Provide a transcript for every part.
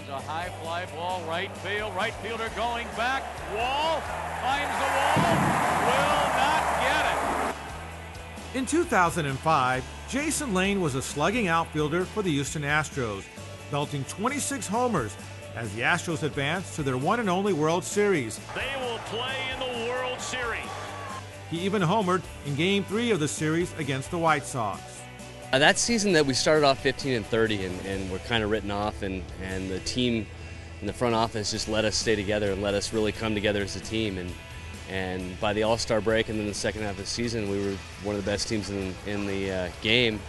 There's a high fly ball, right field. Right fielder going back. Wall finds the wall. Will not get it. In 2005, Jason Lane was a slugging outfielder for the Houston Astros, belting 26 homers as the Astros advanced to their one and only World Series. They will play in the World Series. He even homered in Game 3 of the series against the White Sox. That season that we started off 15-30 and we're kind of written off, and the team in the front office just let us stay together and let us really come together as a team. And by the All-Star break and then the second half of the season, we were one of the best teams in the game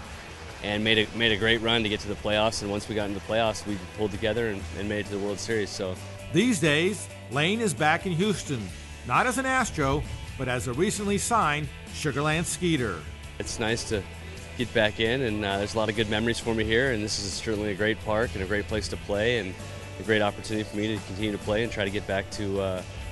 and made a great run to get to the playoffs. And once we got into the playoffs, we pulled together and made it to the World Series. So these days, Lane is back in Houston, not as an Astro, but as a recently signed Sugar Land Skeeter. It's nice to get back in, and there's a lot of good memories for me here, and this is certainly a great park and a great place to play and a great opportunity for me to continue to play and try to get back to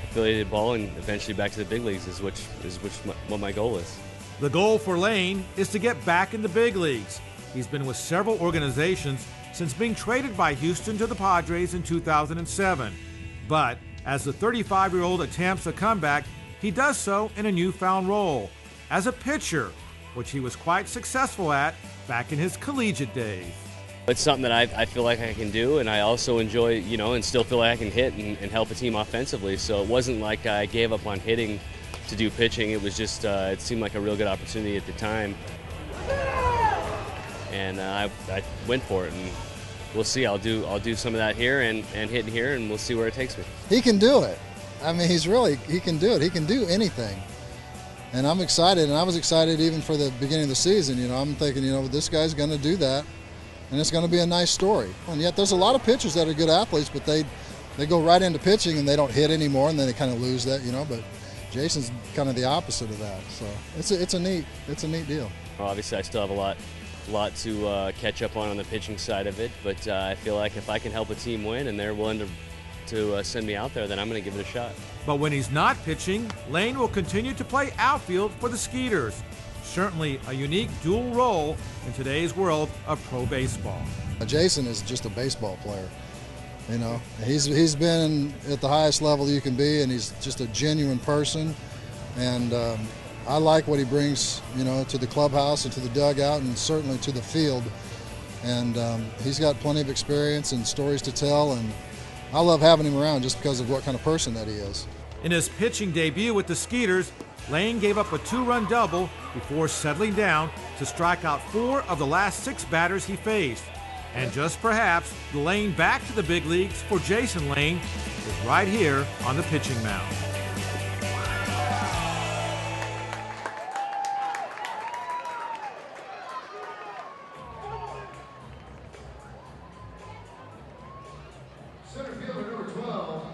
affiliated ball and eventually back to the big leagues is what my goal is. The goal for Lane is to get back in the big leagues. He's been with several organizations since being traded by Houston to the Padres in 2007. But as the 35-year-old attempts a comeback, he does so in a newfound role as a pitcher, which he was quite successful at back in his collegiate days. It's something that I feel like I can do, and I also enjoy, and still feel like I can hit and help a team offensively. So it wasn't like I gave up on hitting to do pitching. It was just, it seemed like a real good opportunity at the time. And I went for it, and we'll see. I'll do some of that here and hit here, and we'll see where it takes me. He can do it. I mean, he can do it. He can do anything. And I'm excited, and I was excited even for the beginning of the season. I'm thinking, this guy's going to do that, and it's going to be a nice story. And yet there's a lot of pitchers that are good athletes, but they go right into pitching and they don't hit anymore, and then they kind of lose that, But Jason's kind of the opposite of that. So it's a neat deal. Well, obviously, I still have a lot to catch up on the pitching side of it, but I feel like if I can help a team win and they're willing to send me out there, then I'm going to give it a shot. But when he's not pitching, Lane will continue to play outfield for the Skeeters. Certainly a unique dual role in today's world of pro baseball. Jason is just a baseball player. He's been at the highest level you can be, and he's just a genuine person. And I like what he brings, to the clubhouse and to the dugout, and certainly to the field. And he's got plenty of experience and stories to tell, and I love having him around just because of what kind of person that he is. In his pitching debut with the Skeeters, Lane gave up a 2-run double before settling down to strike out 4 of the last 6 batters he faced. And just perhaps the lane back to the big leagues for Jason Lane is right here on the pitching mound. Center fielder number 12.